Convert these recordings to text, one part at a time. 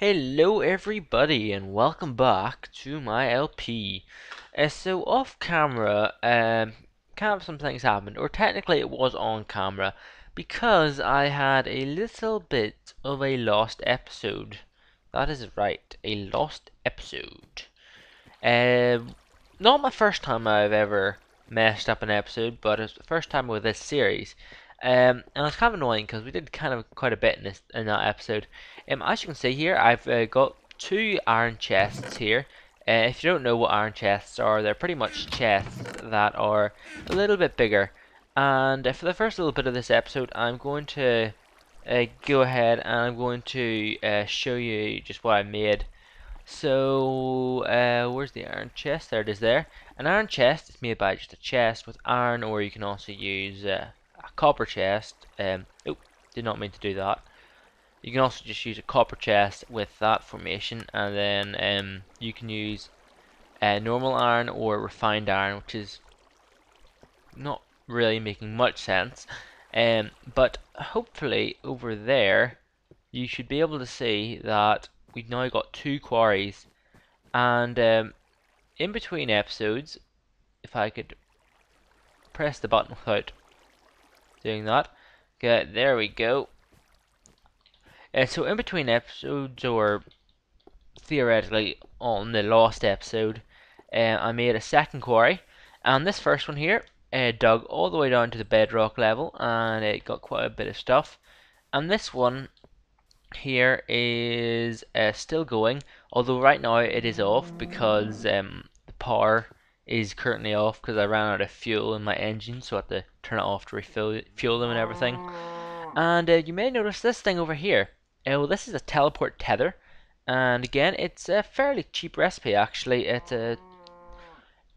Hello everybody and welcome back to my LP. So off camera, kind of some things happened, or technically it was on camera, because I had a little bit of a lost episode. That is right, a lost episode. Not my first time I've ever messed up an episode, but it's the first time with this series. And it's kind of annoying because we did kind of quite a bit in that episode. As you can see here, I've got two iron chests here. If you don't know what iron chests are, they're pretty much chests that are a little bit bigger. And for the first little bit of this episode, I'm going to go ahead and I'm going to show you just what I made. So, where's the iron chest? There it is there. An iron chest is made by just a chest with iron, or you can also use a copper chest. Oh, did not mean to do that. You can also just use a copper chest with that formation, and then you can use normal iron or refined iron, which is not really making much sense. But hopefully over there, you should be able to see that we've now got two quarries, and in between episodes, if I could press the button without doing that, okay, there we go. So in between episodes, or theoretically on the last episode, I made a second quarry, and this first one here dug all the way down to the bedrock level, and it got quite a bit of stuff. And this one here is still going, although right now it is off because the power is currently off because I ran out of fuel in my engine, so I had to turn it off to refill fuel them and everything. And you may notice this thing over here. Well, this is a teleport tether, and again, it's a fairly cheap recipe actually.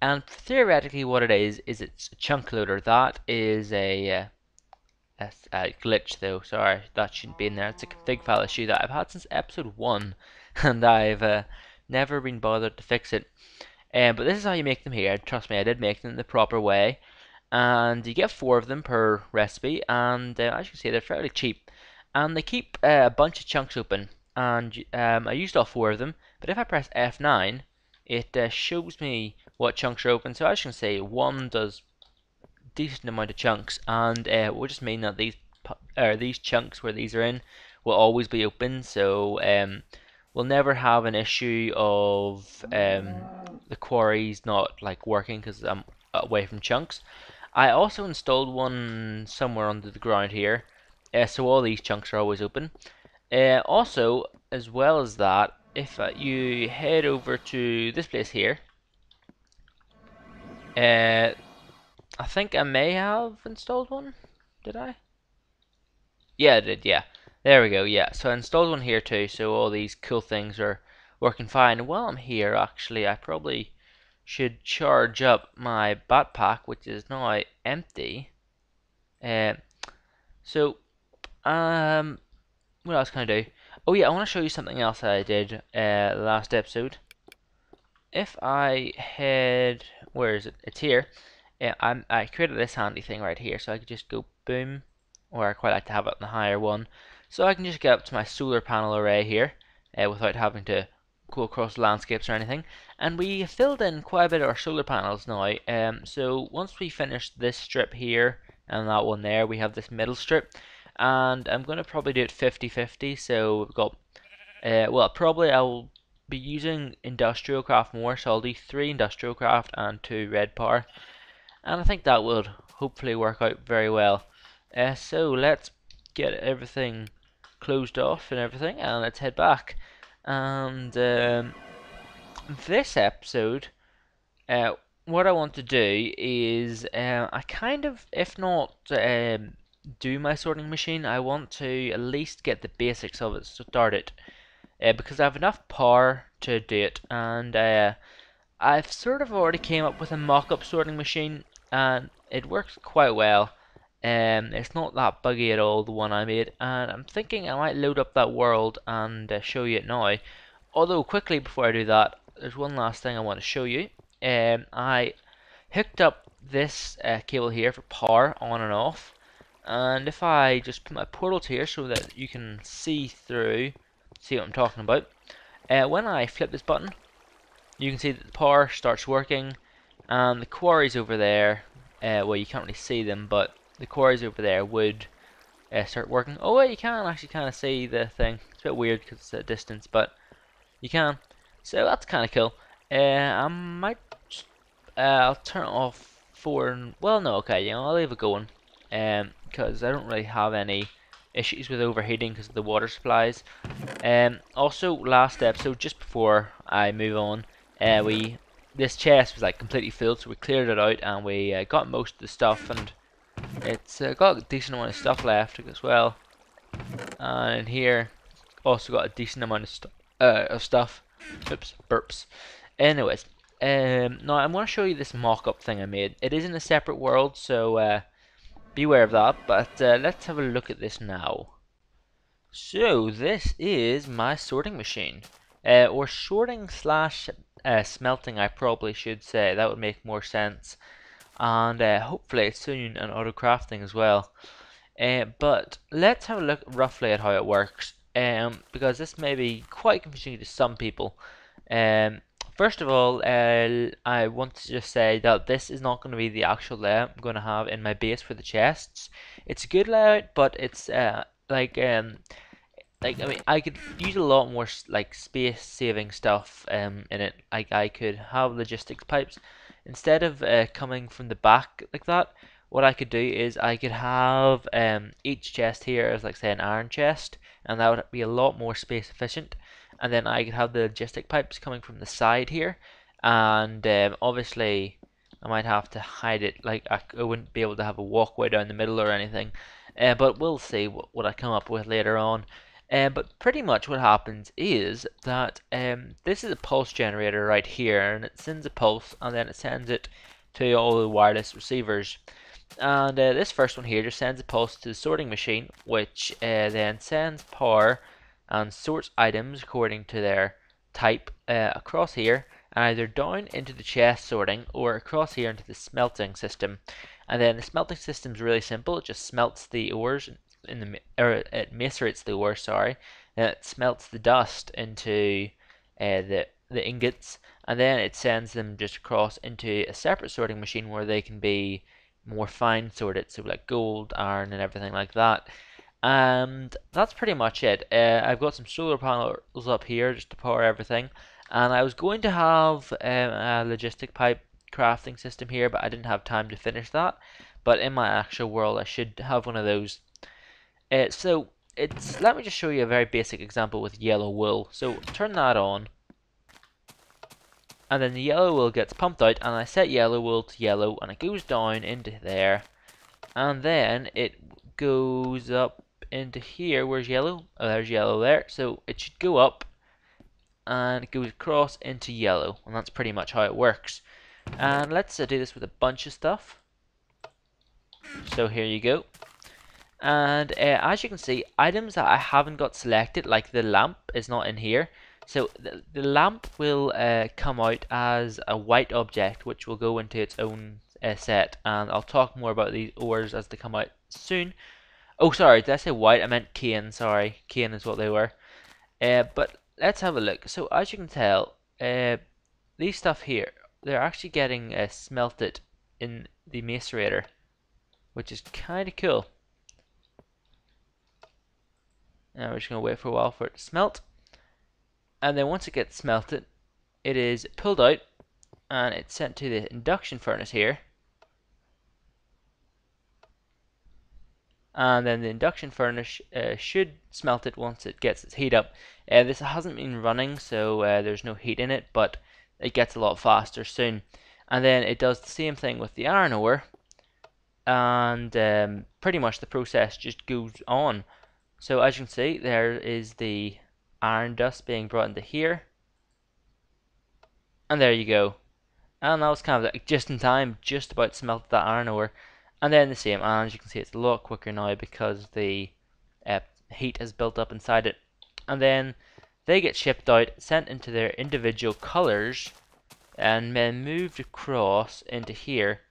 And theoretically, what it is it's a chunk loader. That is a glitch though. Sorry, that shouldn't be in there. It's a config file issue that I've had since episode 1, and I've never been bothered to fix it. But this is how you make them here. Trust me, I did make them the proper way. And you get 4 of them per recipe, and as you can see, they're fairly cheap. And they keep a bunch of chunks open, and I used all 4 of them, but if I press F9, it shows me what chunks are open. So as you can see, 1 does decent amount of chunks, and it will just mean that these chunks where these are in will always be open. So we'll never have an issue of the quarries not like working because I'm away from chunks. I also installed one somewhere under the ground here, so all these chunks are always open. Also, as well as that, if you head over to this place here, I think I may have installed one. Did I? Yeah, I did, yeah. There we go, yeah. So I installed one here too, so all these cool things are working fine. While I'm here, actually, I probably should charge up my backpack, which is now empty. Uh, so, what else can I do? Oh yeah, I want to show you something else that I did last episode. If I head, where is it? It's here. I created this handy thing right here, so I could just go boom, or I quite like to have it on the higher one, so I can just get up to my solar panel array here without having to go across landscapes or anything. And we filled in quite a bit of our solar panels now. So once we finish this strip here and that one there, we have this middle strip, and I'm going to probably do it 50-50. So we've got, well, probably I'll be using industrial craft more, so I'll do 3 industrial craft and 2 red power, and I think that would hopefully work out very well. So let's get everything closed off and everything, and let's head back. And this episode, what I want to do is I kind of, if not do my sorting machine, I want to at least get the basics of it started, because I have enough power to do it, and I've sort of already came up with a mock-up sorting machine, and it works quite well. It's not that buggy at all, the one I made, and I'm thinking I might load up that world and show you it now. Although quickly before I do that, there's one last thing I want to show you. I hooked up this cable here for power on and off, and if I just put my portals here so that you can see through see what I'm talking about. When I flip this button, you can see that the power starts working, and the quarries over there, well, you can't really see them, but the quarries over there would start working. Oh wait, you can actually kind of see the thing. It's a bit weird because it's at a distance, but you can. So that's kind of cool. I might, I'll turn it off for, well no, okay, you know, I'll leave it going, because I don't really have any issues with overheating because of the water supplies. Also, last episode, just before I move on, this chest was like completely filled, so we cleared it out and we got most of the stuff, and it's got a decent amount of stuff left as well. And in here, also got a decent amount of stuff. Oops, burps. Anyways, now I'm going to show you this mock-up thing I made. It is in a separate world, so beware of that. But let's have a look at this now. So this is my sorting machine, or sorting slash smelting, I probably should say. That would make more sense. And hopefully soon an auto crafting as well. But let's have a look roughly at how it works, because this may be quite confusing to some people. Um, First of all, I want to just say that this is not going to be the actual layout I'm going to have in my base for the chests. It's a good layout, but it's like I mean, I could use a lot more like space saving stuff in it. Like I could have logistics pipes instead of coming from the back like that. What I could do is I could have each chest here as like say an iron chest, and that would be a lot more space efficient. And then I could have the logistic pipes coming from the side here, and obviously I might have to hide it. Like I wouldn't be able to have a walkway down the middle or anything. But we'll see what I come up with later on. But pretty much what happens is that this is a pulse generator right here, and it sends a pulse, and then it sends it to all the wireless receivers. And this first one here just sends a pulse to the sorting machine, which then sends power and sorts items according to their type across here, and either down into the chest sorting or across here into the smelting system. And then the smelting system is really simple. It just smelts the ores it macerates the ore, sorry, and it smelts the dust into the ingots, and then it sends them just across into a separate sorting machine where they can be more fine sorted, so like gold, iron, and everything like that. And that's pretty much it. I've got some solar panels up here just to power everything, and I was going to have a logistic pipe crafting system here, but I didn't have time to finish that. But in my actual world, I should have one of those. So let me just show you a very basic example with yellow wool. So turn that on, and then the yellow wool gets pumped out, and I set yellow wool to yellow, and it goes down into there, and then it goes up into here. Where's yellow? Oh, there's yellow there. So it should go up, and it goes across into yellow, and that's pretty much how it works. And let's do this with a bunch of stuff. So here you go. And as you can see, items that I haven't got selected, like the lamp, is not in here. So the lamp will come out as a white object, which will go into its own set. And I'll talk more about these ores as they come out soon. Oh, sorry, did I say white? I meant cane, sorry. Cane is what they were. But let's have a look. So as you can tell, these stuff here, they're actually getting smelted in the macerator, which is kind of cool. Now we're just going to wait for a while for it to smelt. And then once it gets smelted, it is pulled out and it's sent to the induction furnace here. And then the induction furnace should smelt it once it gets its heat up. This hasn't been running, so there's no heat in it, but it gets a lot faster soon. And then it does the same thing with the iron ore, and pretty much the process just goes on. So as you can see, there is the iron dust being brought into here, and there you go. And that was kind of like just in time, just about smelt that iron ore. And then the same, and as you can see, it's a lot quicker now because the heat has built up inside it. And then they get shipped out, sent into their individual colors, and then moved across into here.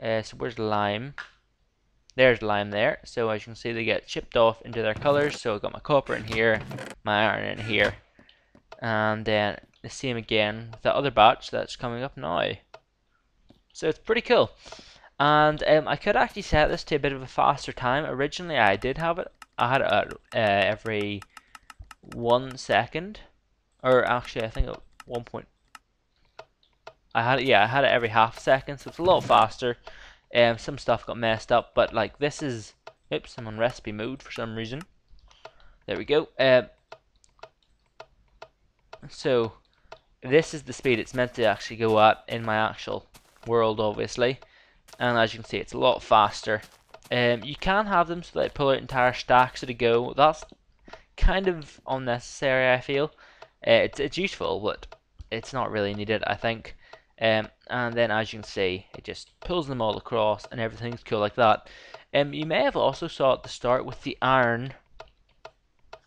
So where's lime? There's lime there. So as you can see, they get chipped off into their colors. So I've got my copper in here, my iron in here, and then the same again with the other batch that's coming up now. So it's pretty cool. And I could actually set this to a bit of a faster time. Originally, I did have it. I had it at every 1 second, or actually, I think at 1 point. I had it every half second, so it's a lot faster. Some stuff got messed up, but like this is, oops, I'm on recipe mode for some reason. There we go. So this is the speed it's meant to actually go at in my actual world, obviously. And as you can see, it's a lot faster. You can have them so that they pull out entire stacks at a go. That's kind of unnecessary, I feel. It's useful, but it's not really needed, I think. And then as you can see, it just pulls them all across and everything's cool like that. You may have also saw at the start with the iron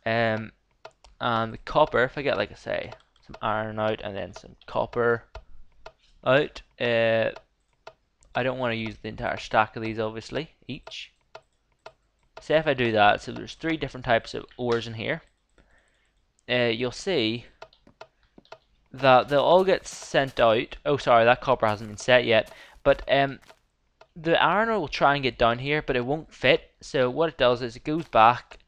and the copper. If I get, like I say, some iron out and then some copper out, I don't want to use the entire stack of these, obviously, each. Say if I do that, so there's 3 different types of ores in here. You'll see that they'll all get sent out. Oh, sorry, that copper hasn't been set yet. But the iron ore will try and get down here, but it won't fit. So what it does is it goes back,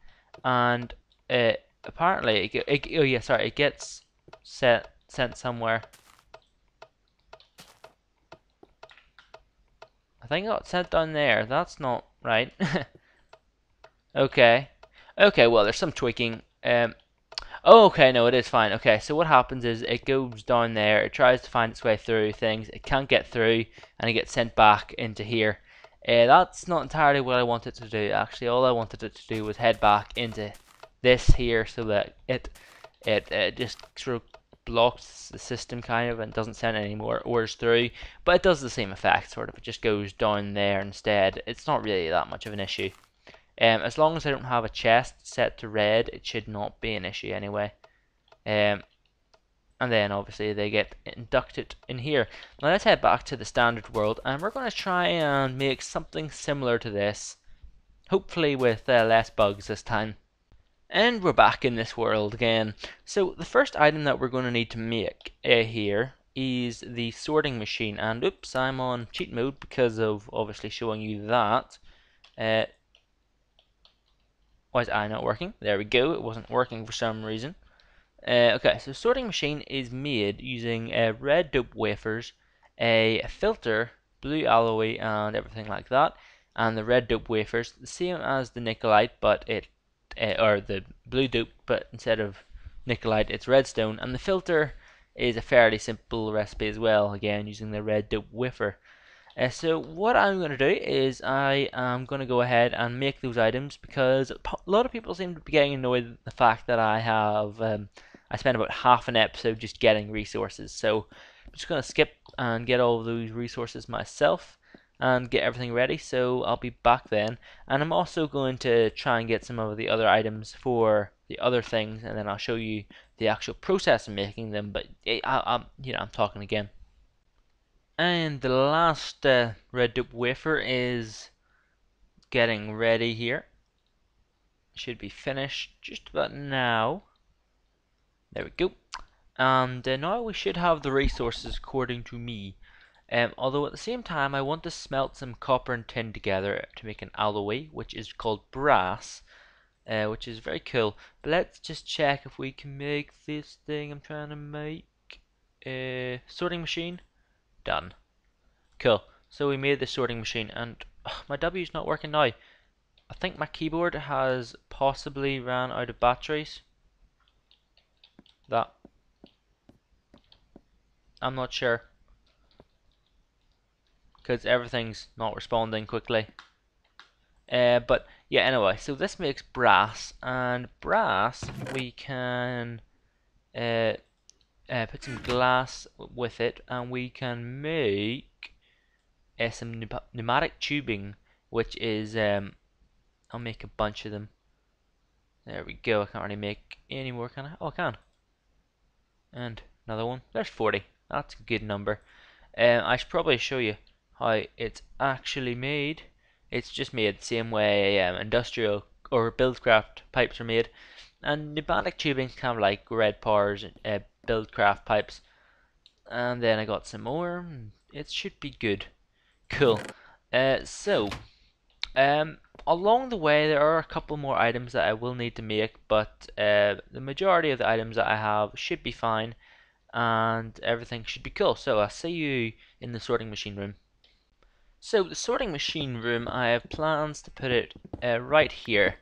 and apparently it gets sent somewhere. I think it got sent down there. That's not right. Okay. Okay, well, there's some tweaking. Oh, okay, no, it is fine. Okay, so what happens is it goes down there, it tries to find its way through things, it can't get through, and it gets sent back into here. That's not entirely what I wanted to do, actually. All I wanted it to do was head back into this here so that it just sort of blocks the system kind of and doesn't send any more ores through. But it does the same effect, sort of. It just goes down there instead. It's not really that much of an issue. As long as I don't have a chest set to red, it should not be an issue anyway. And then obviously they get inducted in here. Now let's head back to the standard world, and we're going to try and make something similar to this, hopefully with less bugs this time. And we're back in this world again. So the first item that we're going to need to make here is the sorting machine. And oops, I'm on cheat mode because of obviously showing you that. Why is I not working? There we go, it wasn't working for some reason. Okay, so sorting machine is made using red dope wafers, a filter, blue alloy, and everything like that. And the red dope wafers, the same as the nickelite, but or the blue dope, but instead of nickelite, it's redstone. And the filter is a fairly simple recipe as well, again using the red dope wafer. So what I'm going to do is I am going to go ahead and make those items because a lot of people seem to be getting annoyed at the fact that I spent about half an episode just getting resources. So I'm just going to skip and get all of those resources myself and get everything ready. So I'll be back then, and I'm also going to try and get some of the other items for the other things, and then I'll show you the actual process of making them. But I'm talking again. And the last red dope wafer is getting ready here. Should be finished just about now. There we go. And now we should have the resources according to me. Although at the same time I want to smelt some copper and tin together to make an alloy, which is called brass, which is very cool. But let's just check if we can make this thing I'm trying to make. Sorting machine. Done. Cool. So we made the sorting machine, and my W's not working now. I think my keyboard has possibly ran out of batteries. That I'm not sure because everything's not responding quickly. But yeah, anyway, so this makes brass, and brass we can put some glass with it, and we can make some pneumatic tubing, which is I'll make a bunch of them. There we go. I can't really make any more, can I? Oh, I can. And another one. There's 40. That's a good number. I should probably show you how it's actually made. It's just made the same way industrial or buildcraft pipes are made. And pneumatic tubing is kind of like Red Power's buildcraft pipes. And then I got some more. It should be good. Cool. So, um, along the way, there are a couple more items that I will need to make, but the majority of the items that I have should be fine, and everything should be cool. So I'll see you in the sorting machine room. So the sorting machine room, I have plans to put it right here.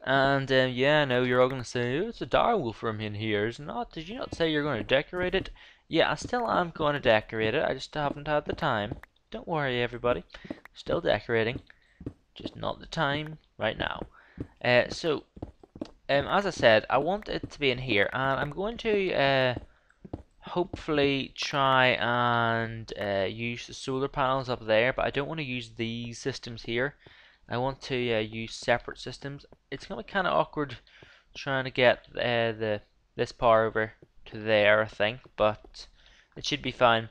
And yeah, I know you're all gonna say, oh, it's a direwolf room in here, is it not? Did you not say you're going to decorate it? Yeah, I still am going to decorate it. I just haven't had the time. Don't worry, everybody. Still decorating, just not the time right now. As I said, I want it to be in here, and I'm going to hopefully try and use the solar panels up there, but I don't want to use these systems here. I want to use separate systems. It's gonna be kind of awkward trying to get this power over to there, I think, but it should be fine.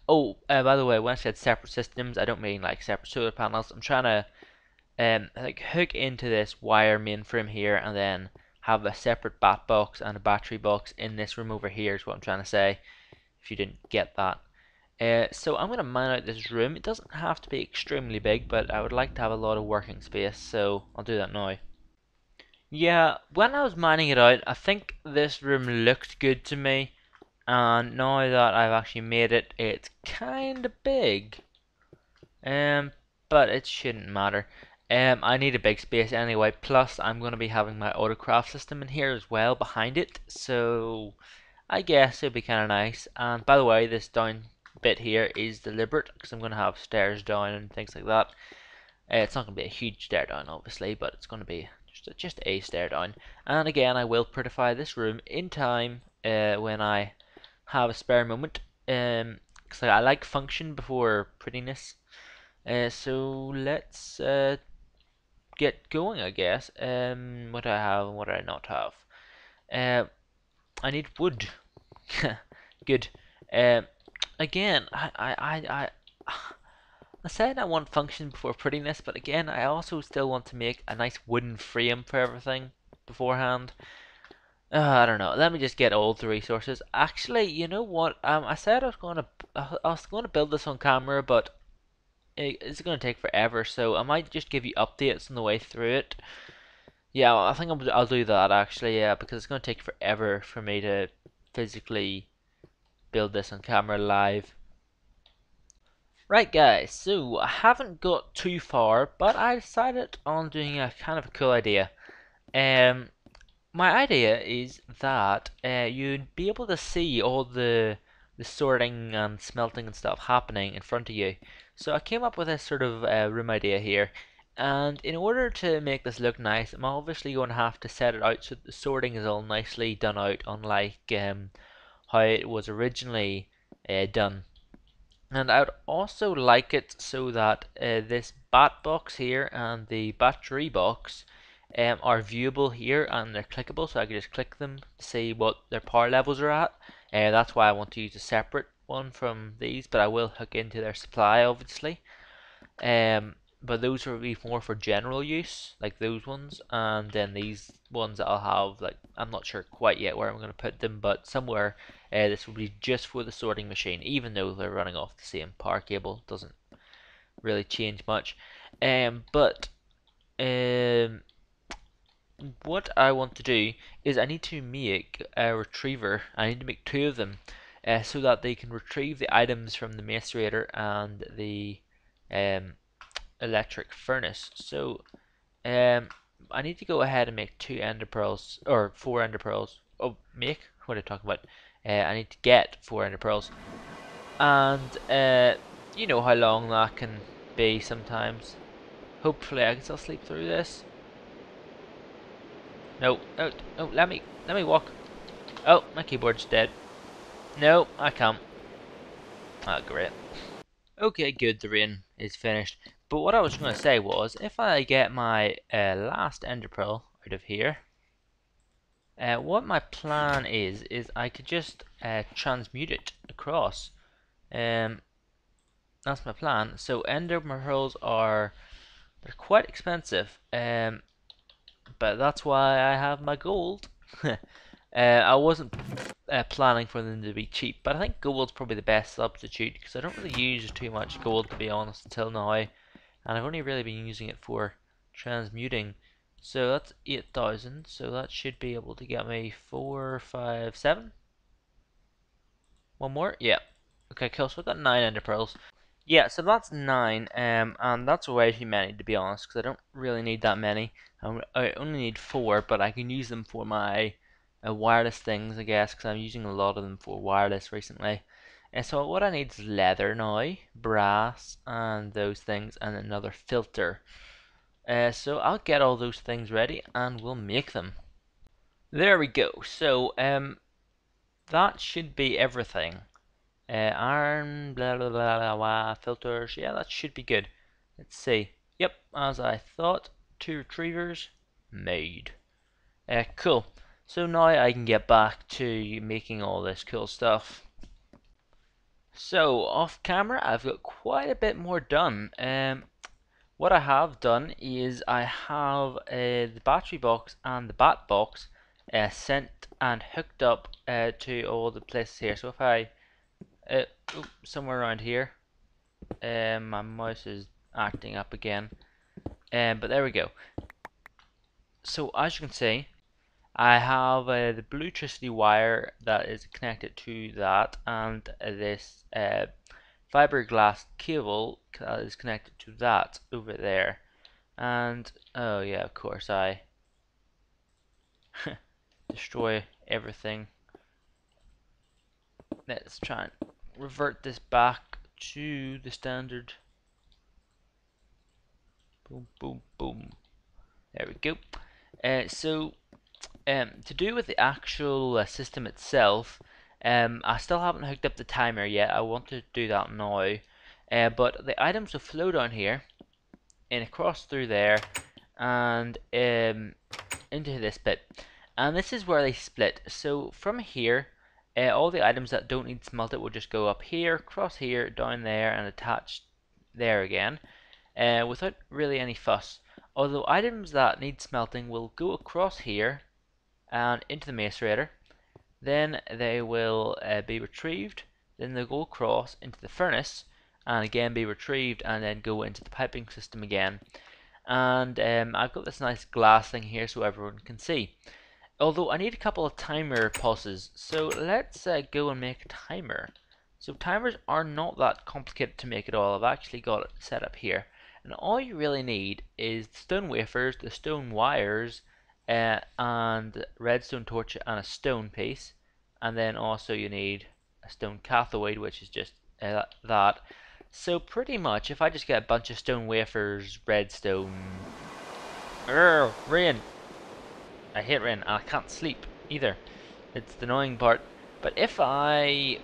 Oh, by the way, when I said separate systems, I don't mean like separate solar panels. I'm trying to like hook into this wire mainframe here, and then have a separate bat box and a battery box in this room over here is what I'm trying to say, if you didn't get that. So I'm going to mine out this room. It doesn't have to be extremely big, but I would like to have a lot of working space, so I'll do that now. Yeah, when I was mining it out, I think this room looked good to me, and now that I've actually made it, it's kinda big. Um, but it shouldn't matter. I need a big space anyway, plus I'm going to be having my autocraft system in here as well behind it, so I guess it'd be kind of nice. And by the way, this down bit here is deliberate because I'm going to have stairs down and things like that. It's not going to be a huge stair down, obviously, but it's going to be just a stair down. And again, I will prettify this room in time when I have a spare moment. Because I like function before prettiness. So let's get going, I guess. What do I have and what do I not have? I need wood. Good. Um, again, I said I want function before prettiness, but again, I also still want to make a nice wooden frame for everything beforehand. I don't know. Let me just get all the resources. Actually, you know what? I said I was gonna build this on camera, but it's gonna take forever. So I might just give you updates on the way through it. Yeah, I think I'll do that actually. Yeah, because it's gonna take forever for me to physically build this on camera live. Right guys, so I haven't got too far, but I decided on doing a kind of a cool idea. Um, my idea is that you'd be able to see all the sorting and smelting and stuff happening in front of you. So I came up with this sort of room idea here, and in order to make this look nice, I'm obviously going to have to set it out so that the sorting is all nicely done out, unlike how it was originally done. And I would also like it so that this bat box here and the battery box are viewable here and they're clickable, so I can just click them to see what their power levels are at. That's why I want to use a separate one from these, but I will hook into their supply obviously. But those will be more for general use, like those ones, and then these ones that I'll have, like, I'm not sure quite yet where I'm going to put them, but somewhere this will be just for the sorting machine, even though they're running off the same power cable. Doesn't really change much. But what I want to do is I need to make a retriever. I need to make two of them, so that they can retrieve the items from the macerator and the um, electric furnace. So I need to go ahead and make two ender pearls or four ender pearls. Oh, make? What are you talking about? I need to get four ender pearls, and you know how long that can be sometimes. Hopefully, I can still sleep through this. No, no, no. Let me walk. Oh, my keyboard's dead. No, I can't. Ah, great. Okay, good, the rain is finished. But what I was going to say was, if I get my last ender pearl out of here, what my plan is I could just transmute it across. That's my plan. So ender pearls are They're quite expensive, but that's why I have my gold. I wasn't planning for them to be cheap, but I think gold's probably the best substitute because I don't really use too much gold to be honest until now, and I've only really been using it for transmuting. So that's 8,000, so that should be able to get me 4, 5, 7. One more? Yeah. Okay, cool. So I've got 9 ender pearls. Yeah, so that's 9, and that's way too many to be honest, because I don't really need that many. I only need 4, but I can use them for my wireless things, I guess, because I'm using a lot of them for wireless recently. And so what I need is leather now, brass, and those things, and another filter. So I'll get all those things ready, and we'll make them. There we go. So that should be everything. Iron, blah, blah, blah, blah, blah, filters. Yeah, that should be good. Let's see. Yep, as I thought. 2 retrievers made. Cool. So now I can get back to making all this cool stuff. So off camera, I've got quite a bit more done. What I have done is I have the battery box and the bat box sent and hooked up to all the places here. So if I somewhere around here. My mouse is acting up again. But there we go. So as you can see, I have the Bluetooth wire that is connected to that, and this fiberglass cable that is connected to that over there. And oh yeah, of course I destroy everything. Let's try and revert this back to the standard. Boom, boom, boom. There we go. To do with the actual system itself, I still haven't hooked up the timer yet. I want to do that now. But the items will flow down here and across through there and into this bit. And this is where they split. So from here, all the items that don't need smelted will just go up here, across here, down there, and attach there again, without really any fuss. Although items that need smelting will go across here and into the macerator, then they will be retrieved, then they'll go across into the furnace and again be retrieved and then go into the piping system again. And I've got this nice glass thing here so everyone can see. Although I need a couple of timer pulses, so let's go and make a timer. So timers are not that complicated to make at all. I've actually got it set up here. And all you really need is the stone wafers, the stone wires, and redstone torch and a stone piece. And then also you need a stone cathoid, which is just that. So pretty much, if I just get a bunch of stone wafers, redstone... rain! I hate rain, and I can't sleep either. It's the annoying part. But if I...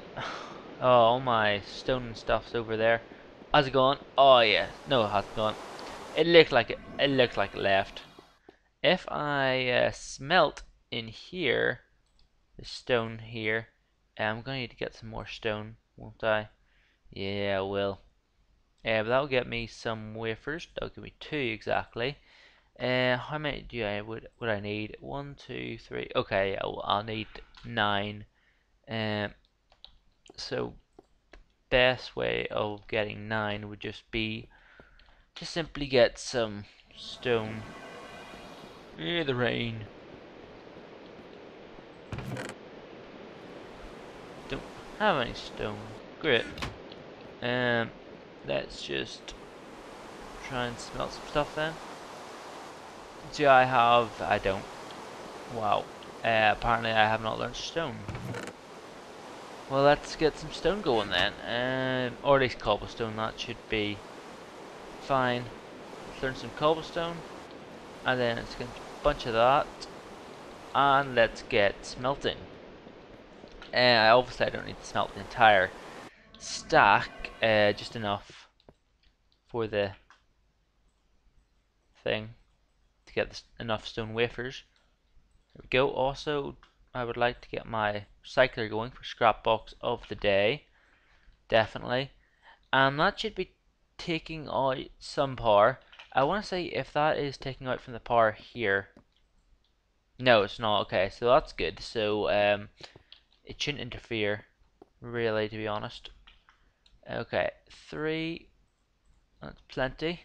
Oh, all my stone stuff's over there. Has it gone? Oh yeah. No, it hasn't gone. It looked like it. It looked like it left. If I smelt in here, the stone here, I'm gonna need to get some more stone, won't I? Yeah, I will. But that'll get me some wafers. That'll give me 2 exactly. How many do I would I need? 1, 2, 3. Okay, I'll need 9. So best way of getting 9 would just be to simply get some stone. Yeah, the rain. Don't have any stone. Great. Let's just try and smelt some stuff then. Do I have? I don't. Wow. Apparently I have not learned stone. Well, let's get some stone going then. Or at least cobblestone. That should be fine. Let's learn some cobblestone, and then let's get a bunch of that, and let's get smelting. Obviously I don't need to smelt the entire stack, just enough for the thing to get enough stone wafers. There we go. Also, I would like to get my recycler going for scrap box of the day, definitely, and that should be taking out some power. I want to say if that is taking out from the power here. No, it's not. Okay, so that's good. So it shouldn't interfere, really, to be honest. Okay, 3. That's plenty.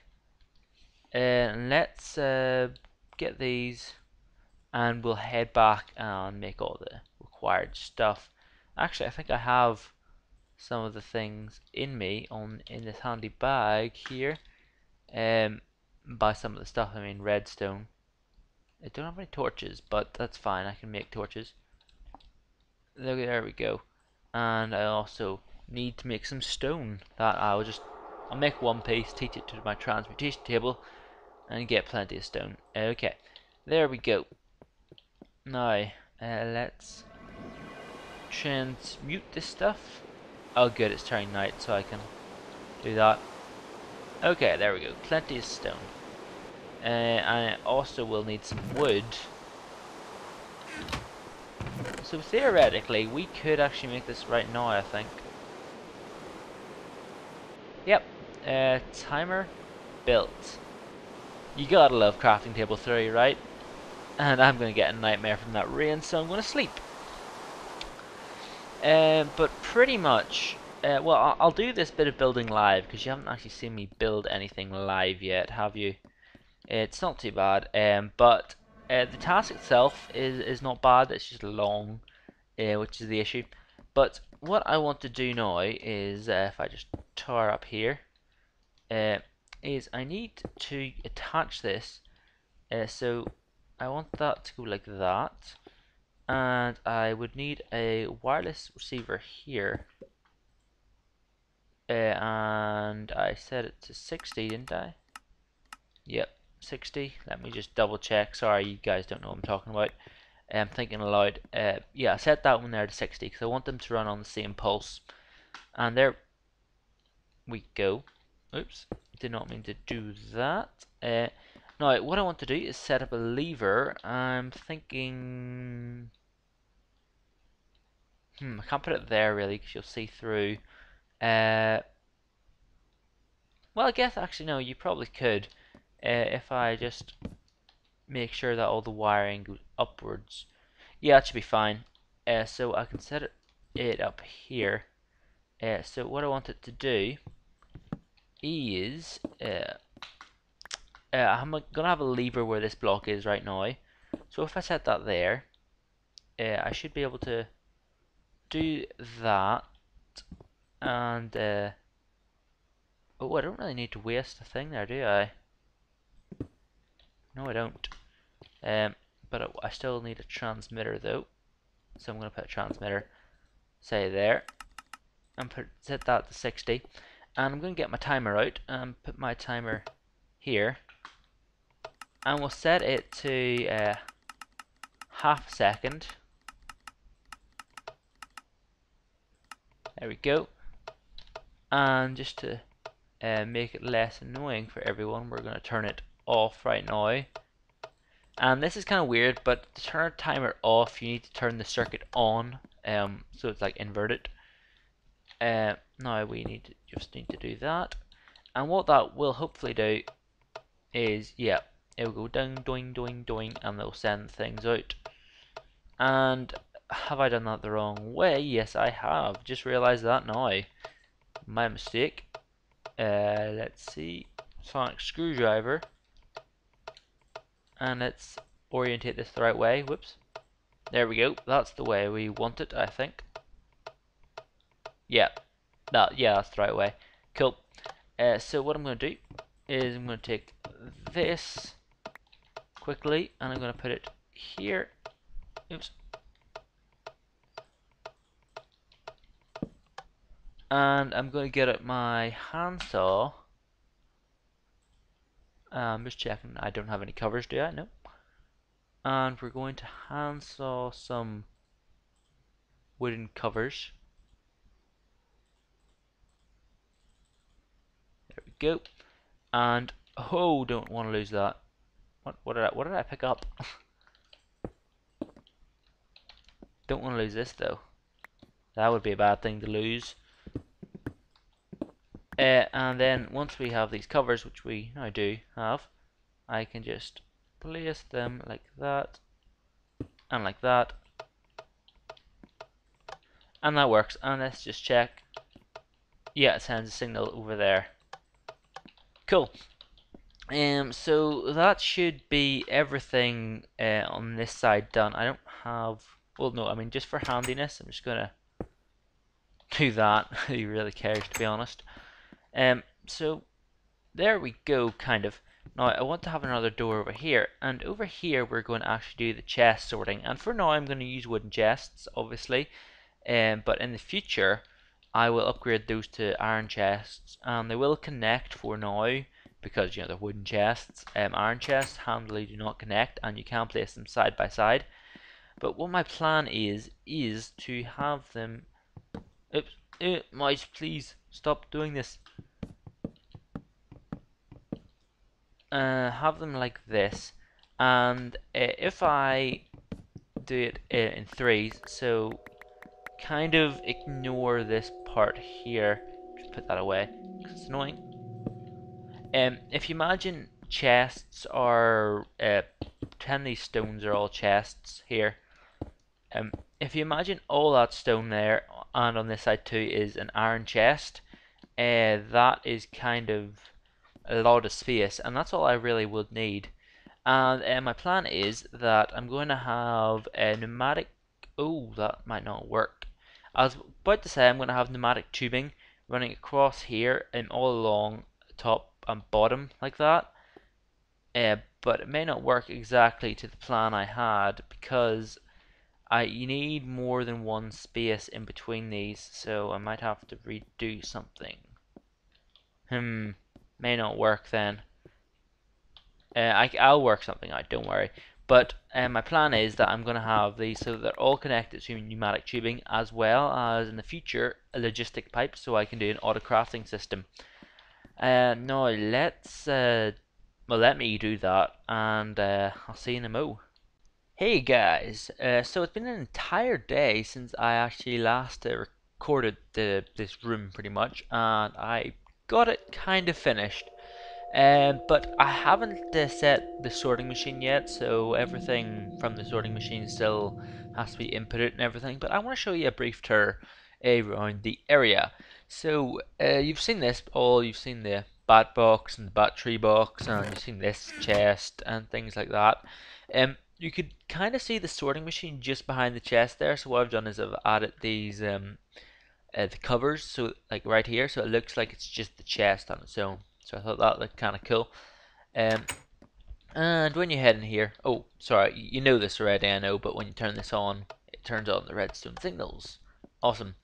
And let's get these, and we'll head back and make all the required stuff. Actually, I think I have some of the things in me in this handy bag here. By some of the stuff, I mean redstone. I don't have any torches, but that's fine. I can make torches. There we go. And I also need to make some stone. I'll make one piece, teach it to my transmutation table, and get plenty of stone. Okay, there we go. Now let's transmute this stuff. Oh good, it's turning night, so I can do that. Okay, there we go. Plenty of stone. And I also will need some wood. So theoretically, we could actually make this right now, I think. Yep. Timer built. You gotta love crafting table 3, right? And I'm gonna get a nightmare from that rain, so I'm gonna sleep. But pretty much, well, I'll do this bit of building live, because you haven't actually seen me build anything live yet, have you? It's not too bad, but the task itself is not bad, it's just long, which is the issue. But what I want to do now is, if I just tar up here, is I need to attach this, so I want that to go like that, and I would need a wireless receiver here, and I set it to 60, didn't I? Yep, 60. Let me just double check. Sorry, you guys don't know what I'm talking about. I'm thinking aloud. Yeah, I set that one there to 60 because I want them to run on the same pulse. And there we go. Oops, did not mean to do that. Now, what I want to do is set up a lever. I'm thinking... I can't put it there really because you'll see through. Well, I guess actually no, you probably could. If I just make sure that all the wiring goes upwards. Yeah, that should be fine. So I can set it up here. So what I want it to do is I'm gonna have a lever where this block is right now. So if I set that there, I should be able to do that. And oh, I don't really need to waste a thing there, do I? No, I don't. But I still need a transmitter though. So I'm gonna put a transmitter, say there, and set that to 60. And I'm going to get my timer out and put my timer here, and we'll set it to half a second. There we go. And just to make it less annoying for everyone, we're going to turn it off right now. And this is kind of weird, but to turn a timer off, you need to turn the circuit on, so it's like inverted. Now we just need to do that, and what that will hopefully do is, yeah, it will go down, doing, doing, doing, and they'll send things out. And have I done that the wrong way? Yes, I have. Just realised that now. My mistake. Let's see. Sonic screwdriver. And let's orientate this the right way. Whoops. There we go. That's the way we want it, I think. Yeah. Yeah, that's the right way. Cool. So what I'm going to do is I'm going to take this quickly, and I'm going to put it here. Oops. And I'm going to get out my handsaw. I'm just checking. I don't have any covers, do I? No. And we're going to handsaw some wooden covers. There we go. And oh, don't want to lose that. What did I pick up? Don't want to lose this though. That would be a bad thing to lose. And then once we have these covers, which we now do have, I can just place them like that and like that, and that works. And let's just check. Yeah, it sends a signal over there. Cool. So that should be everything on this side done. I don't have, well, no, I mean, just for handiness, I'm just gonna do that. Who really cares, to be honest? So there we go, kind of. Now I want to have another door over here, and over here we're going to actually do the chest sorting. And for now, I'm going to use wooden chests, obviously. But in the future, I will upgrade those to iron chests, and they will connect for now because they're wooden chests. Iron chests handily do not connect, and you can place them side by side. But what my plan is to have them. Oops, mice, please stop doing this. Have them like this, and if I do it in threes, so kind of ignore this part here. Just put that away because it's annoying. If you imagine chests are pretend these stones are all chests here. If you imagine all that stone there, and on this side too is an iron chest, that is kind of a lot of space, and that's all I really would need. And my plan is that I'm going to have a pneumatic. Oh, that might not work. I was about to say I'm going to have pneumatic tubing running across here and all along top and bottom like that. But it may not work exactly to the plan I had because you need more than one space in between these, so I might have to redo something. May not work then. I'll work something out, don't worry. But my plan is that I'm going to have these so that they're all connected to pneumatic tubing, as well as in the future a logistic pipe, so I can do an auto crafting system. Now let me do that, and I'll see you in a mo. Hey guys, so it's been an entire day since I actually last recorded this room pretty much, and I got it kind of finished. But I haven't set the sorting machine yet, so everything from the sorting machine still has to be inputted and everything. But I want to show you a brief tour around the area. So you've seen this all. You've seen the bat box and the bat tree box, and you've seen this chest and things like that. You could kind of see the sorting machine just behind the chest there. So what I've done is I've added these the covers, so like right here, so it looks like it's just the chest on its own. So I thought that looked kind of cool. And when you head in here, oh sorry, you know this already, I know, but when you turn this on, it turns on the redstone signals. Awesome.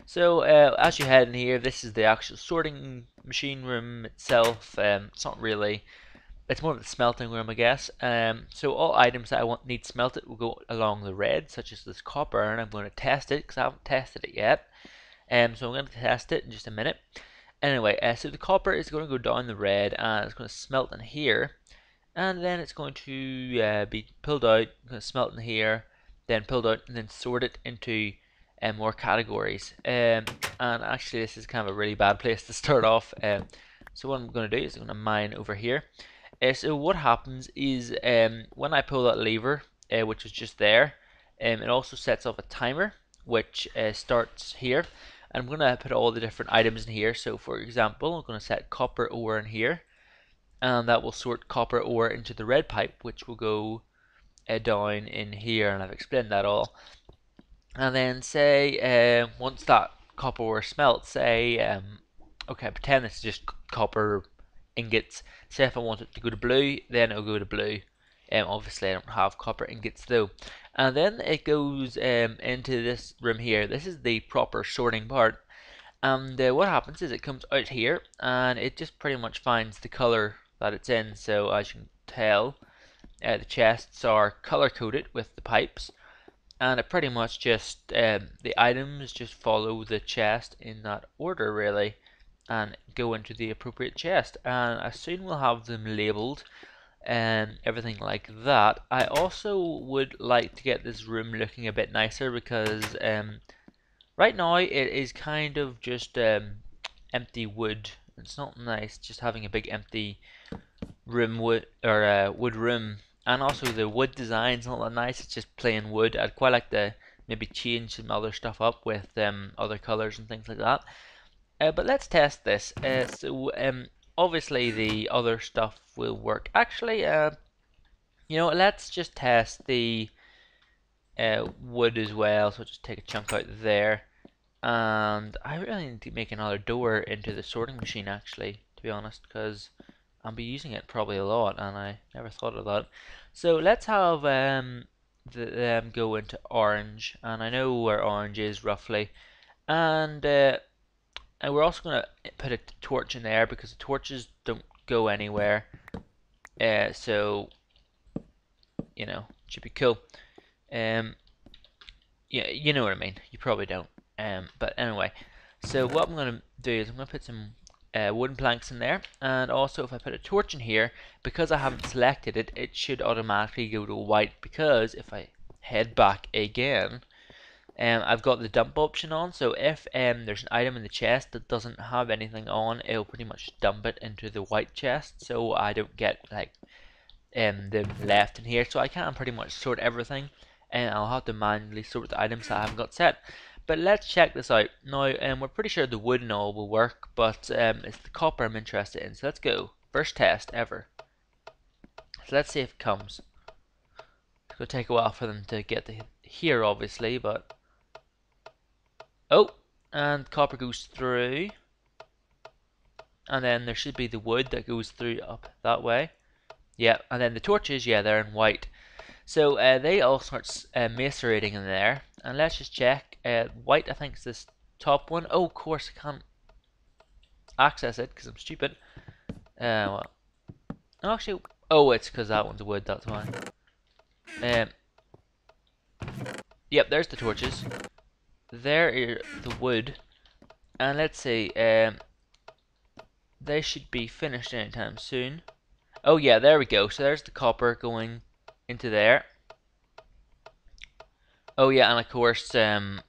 So as you head in here, this is the actual sorting machine room itself. It's not really, it's more of the smelting room, I guess. So all items that I need smelted will go along the red, such as this copper, and I'm going to test it because I haven't tested it yet. So I'm going to test it in just a minute. Anyway, so the copper is going to go down the red, and it's going to smelt in here, and then it's going to be pulled out, going to smelt in here, then pulled out, and then sorted into more categories. And actually, this is kind of a really bad place to start off. So what I'm going to do is I'm going to mine over here. So what happens is when I pull that lever, which was just there, it also sets off a timer, which starts here. I'm going to put all the different items in here. So for example, I'm going to set copper ore in here, and that will sort copper ore into the red pipe, which will go down in here, and I've explained that all. And then say once that copper ore smelts, say okay, pretend this is just copper ingots. Say if I want it to go to blue, then it'll go to blue. Obviously I don't have copper ingots though. And then it goes into this room here. This is the proper sorting part. And what happens is it comes out here, and it just pretty much finds the color that it's in. So as you can tell, the chests are color coded with the pipes, and it pretty much just the items just follow the chest in that order really, and go into the appropriate chest. And as soon we'll have them labeled and everything like that. I also would like to get this room looking a bit nicer because right now it is kind of just empty wood It's not nice just having a big empty room wood or wood room, and also the wood design's not that nice. It's just plain wood. I'd quite like to maybe change some other stuff up with other colors and things like that. But let's test this. Obviously the other stuff will work. Actually, let's just test the wood as well. So just take a chunk out there. And I really need to make another door into the sorting machine, actually, to be honest, because I'll be using it probably a lot, and I never thought of that. So let's have them go into orange, and I know where orange is roughly, and we're also gonna put a torch in there because the torches don't go anywhere. So it should be cool. Yeah, you know what I mean. You probably don't. But anyway, so what I'm gonna do is I'm gonna put some wooden planks in there, and also if I put a torch in here, because I haven't selected it, it should automatically go to white. Because if I head back again, I've got the dump option on, so if there's an item in the chest that doesn't have anything on, it'll pretty much dump it into the white chest, so I don't get like them left in here. So I can pretty much sort everything, and I'll have to manually sort the items that I haven't got set. But let's check this out now. We're pretty sure the wood and all will work, but it's the copper I'm interested in. So let's go. First test ever. So let's see if it comes. It's gonna take a while for them to get to here, obviously, but oh, and copper goes through, and then there should be the wood that goes through up that way. Yeah, and then the torches, yeah, they're in white. So they all start macerating in there, and let's just check. White, I think, is this top one. Oh, of course, I can't access it because I'm stupid. Well, actually, oh, it's because that one's wood. That's why. Yep, there's the torches. There is the wood, and let's see. They should be finished anytime soon. Oh yeah, there we go. So there's the copper going into there. Oh yeah, and of course, yeah,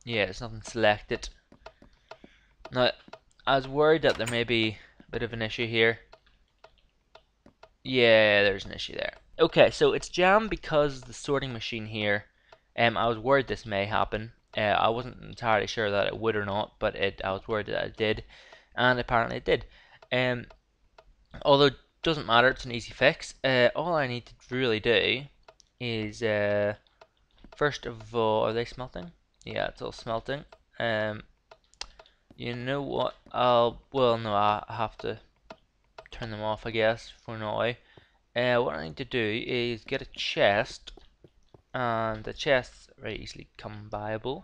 it's nothing selected. Now, I was worried that there may be a bit of an issue here. Yeah, there's an issue there. Okay, so it's jammed because the sorting machine here. I was worried this may happen. I wasn't entirely sure that it would or not, but I was worried that it did, and apparently it did. Although it doesn't matter, it's an easy fix. All I need to really do is first of all, are they smelting? Yeah, it's all smelting. You know what? Well, no, I have to turn them off, I guess, for now. What I need to do is get a chest, and the chest's very easily come buyable.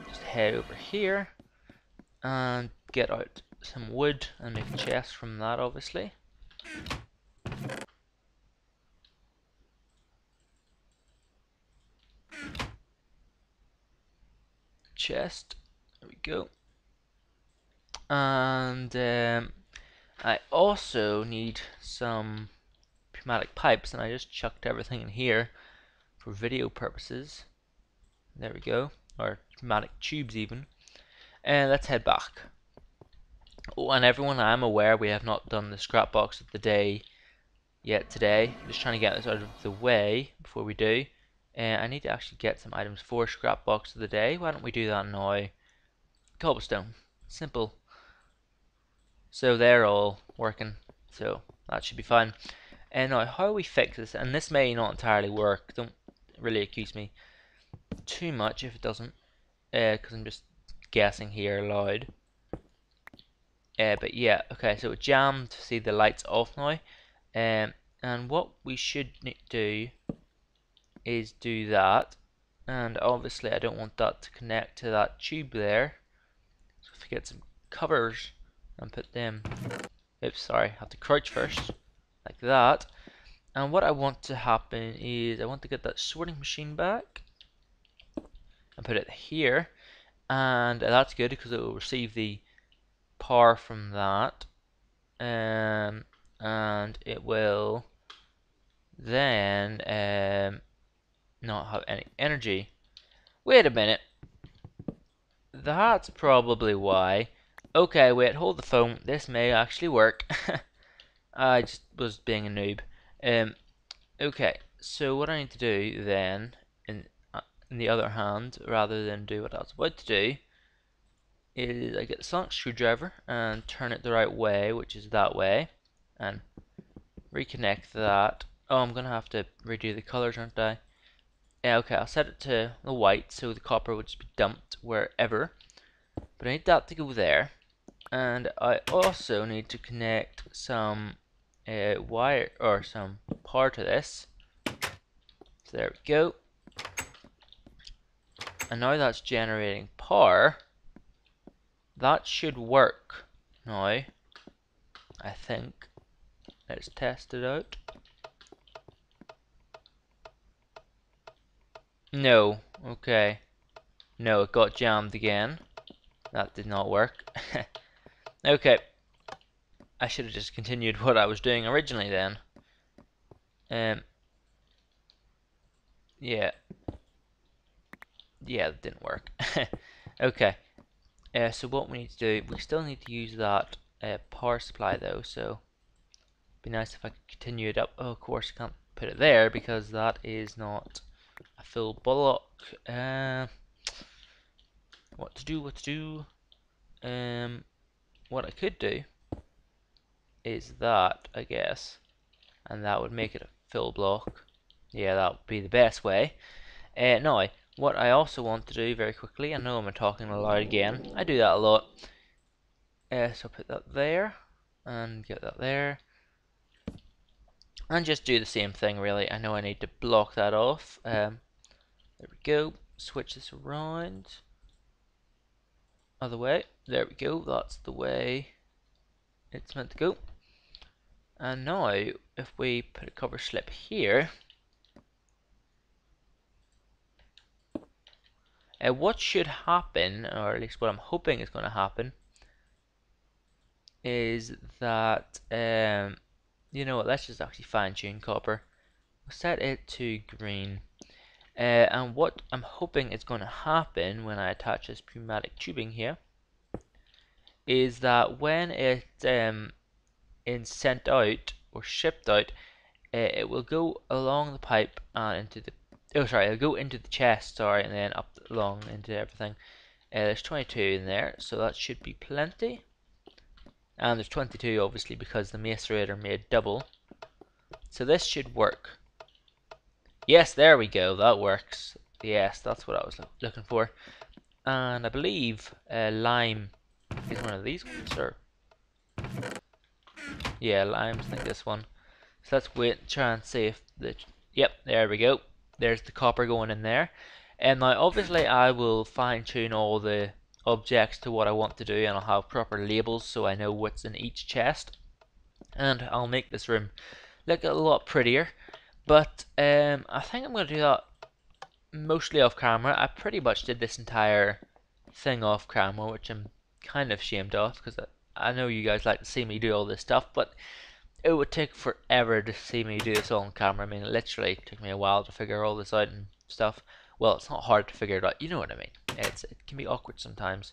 Just head over here and get out some wood and make a chest from that, obviously. Chest, there we go. And I also need some pneumatic pipes, and I just chucked everything in here for video purposes. There we go, or pneumatic tubes even. And let's head back. Oh, and everyone, I am aware we have not done the scrap box of the day yet today. Just trying to get this out of the way before we do. I need to actually get some items for scrap box of the day. Why don't we do that now? Cobblestone, simple. So they're all working, so that should be fine. And now, how we fix this, and this may not entirely work, don't really accuse me too much if it doesn't, because I'm just guessing here aloud. But yeah, okay, so it jammed, see the lights off now. And what we should do is do that, and obviously I don't want that to connect to that tube there. So if we get some covers and put them, oops, sorry, I have to crouch first, like that. And what I want to happen is I want to get that sorting machine back and put it here, and that's good because it will receive the power from that, and it will then not have any energy. Wait a minute, that's probably why. Okay, wait, hold the phone. This may actually work. I just was being a noob. Um, okay, so what I need to do then, in the other hand, rather than do what I was about to do, is I get the sonic screwdriver and turn it the right way, which is that way, and reconnect that. Oh, I'm gonna have to redo the colors, aren't I? Yeah, okay, I'll set it to the white so the copper would just be dumped wherever. But I need that to go there. And I also need to connect some wire or some power to this. So there we go. And now that's generating power. That should work now, I think. Let's test it out. No, okay. No, it got jammed again. That did not work. Okay, I should have just continued what I was doing originally then. Yeah, yeah, that didn't work. Okay, so what we need to do, we still need to use that power supply though, so it'd be nice if I could continue it up. Oh, of course, I can't put it there because that is not a full block. What to do, what to do? What I could do is that, I guess, and that would make it a full block. Yeah, that would be the best way. Now, what I also want to do very quickly, I know I'm talking a lot again, I do that a lot. So put that there, and get that there, and just do the same thing really. I know I need to block that off. There we go, switch this around, other way, there we go, that's the way it's meant to go. And now, if we put a cover slip here, what should happen, or at least what I'm hoping is going to happen, is that, you know what, let's just actually fine tune copper. We'll set it to green. And what I'm hoping is going to happen when I attach this pneumatic tubing here is that when it is sent out or shipped out, it will go along the pipe and into the it'll go into the chest, and then up along into everything. There's 22 in there, so that should be plenty. And there's 22 obviously because the macerator made double. So this should work. Yes, there we go, that works. Yes, that's what I was looking for. And I believe lime is one of these ones, or yeah, lime's like this one. So let's wait and try and see if the yep, there we go. There's the copper going in there. And now obviously I will fine tune all the objects to what I want to do, and I'll have proper labels so I know what's in each chest. And I'll make this room look a lot prettier. But I think I'm going to do that mostly off camera. I pretty much did this entire thing off camera, which I'm kind of ashamed of because I know you guys like to see me do all this stuff, but it would take forever to see me do this all on camera. I mean, it literally took me a while to figure all this out and stuff. Well, it's not hard to figure it out, you know what I mean. It can be awkward sometimes.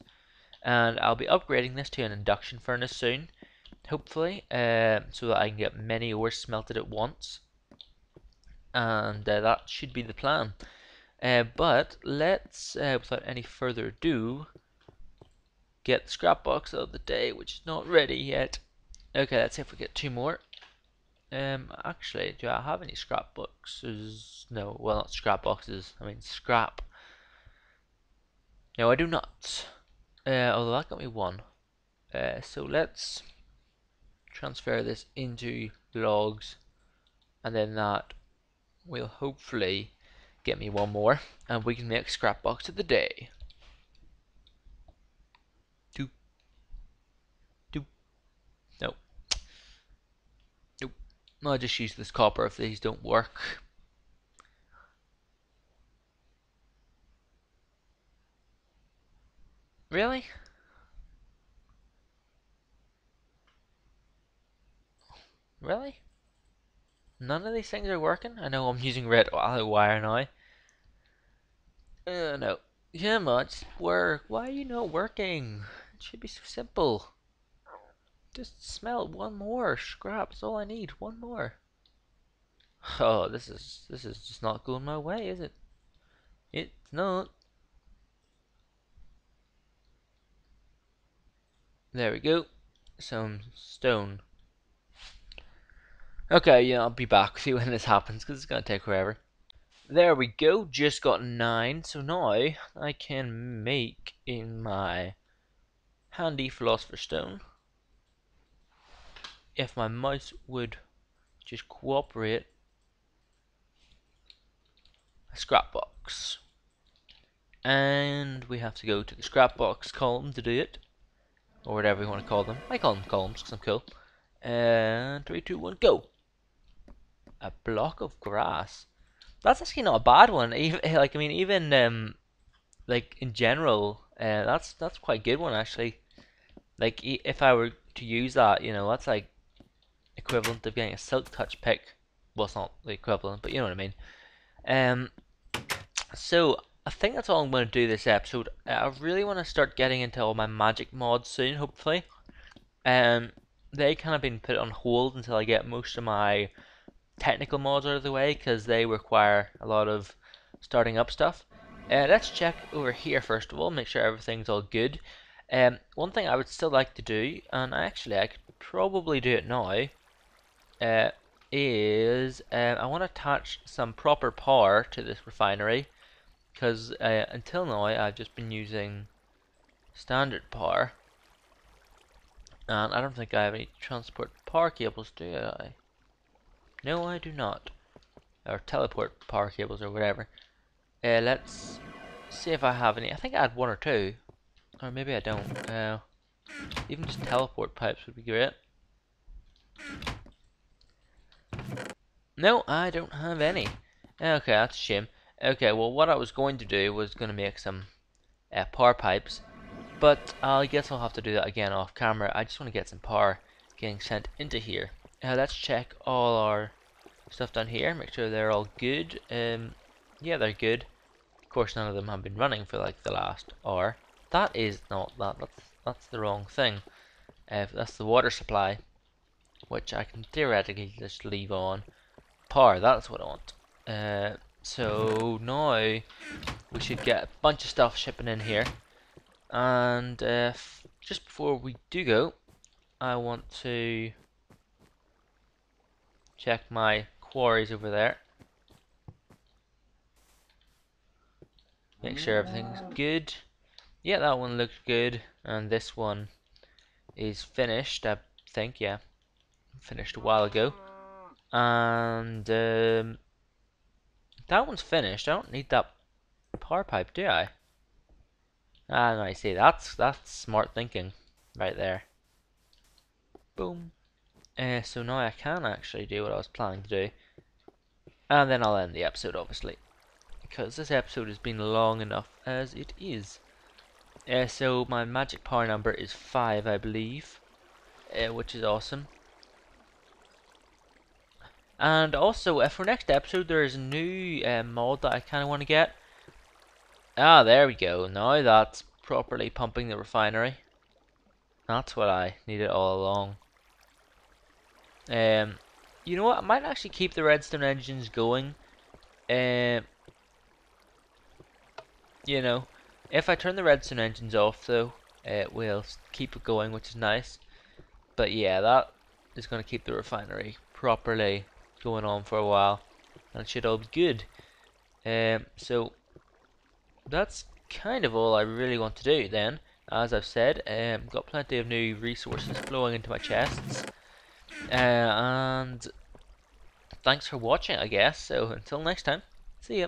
And I'll be upgrading this to an induction furnace soon, hopefully, so that I can get many ores smelted at once. And that should be the plan. But let's, without any further ado, get the scrap box of the day, which is not ready yet. Okay, let's see if we get two more. Actually, do I have any scrap boxes? No, well, not scrap boxes. I mean scrap. No, I do not. Although that got me one. So let's transfer this into logs, and then that will hopefully get me one more, and we can make scrap box of the day. Doop, doop. No. Nope. I'll just use this copper if these don't work. Really? Really? None of these things are working? I know I'm using red wire now. No. Yeah, much work. Why are you not working? It should be so simple. Just smelt one more scrap. That's all I need. One more. Oh, this is just not going my way, is it? It's not. There we go. Some stone. Okay, yeah, I'll be back with you when this happens because it's gonna take forever. There we go. Just got 9. So now I can make in my handy philosopher's stone. If my mouse would just cooperate. A scrap box. And we have to go to the scrap box column to do it. Or whatever you want to call them. I call them columns because I'm cool. And 3, 2, 1, go! A block of grass. That's actually not a bad one. Even like I mean, even like in general, that's quite a good one actually. Like if I were to use that, you know, that's like equivalent of getting a silk touch pick. Well, it's not the equivalent, but you know what I mean. Um, so I think that's all I'm going to do this episode. I really want to start getting into all my magic mods soon, hopefully. They kind of been put on hold until I get most of my technical mods out of the way because they require a lot of starting up stuff. Let's check over here first of all, make sure everything's all good. One thing I would still like to do, and actually I could probably do it now, is I want to attach some proper power to this refinery because until now I've just been using standard power, and I don't think I have any transport power cables, do I? No, I do not. Or teleport power cables or whatever. Let's see if I have any. I think I had 1 or 2, or maybe I don't. Even just teleport pipes would be great. No, I don't have any. Okay, that's a shame. Okay, well, what I was going to do was going to make some power pipes, but I guess I'll have to do that again off camera. I just want to get some power getting sent into here. Let's check all our stuff down here, make sure they're all good. Yeah, they're good. Of course, none of them have been running for like the last hour. That is not that. That's the wrong thing. That's the water supply, which I can theoretically just leave on. Power, that's what I want. So now we should get a bunch of stuff shipping in here. And just before we do go, I want to check my quarries over there. Make sure everything's good. Yeah, that one looks good. And this one is finished, I think, yeah. Finished a while ago. And that one's finished. I don't need that power pipe, do I? Ah, no, I see. That's smart thinking right there. Boom. So now I can actually do what I was planning to do. And then I'll end the episode, obviously. Because this episode has been long enough as it is. So my magic power number is 5, I believe. Which is awesome. And also, for next episode, there is a new mod that I kind of want to get. Ah, there we go. Now that's properly pumping the refinery. That's what I needed all along. You know what? I might actually keep the redstone engines going. You know, if I turn the redstone engines off, though, it will keep it going, which is nice. But yeah, that is going to keep the refinery properly going on for a while, and it should all be good. So that's kind of all I really want to do then. As I've said, got plenty of new resources flowing into my chests. And thanks for watching, I guess. So until next time, see ya.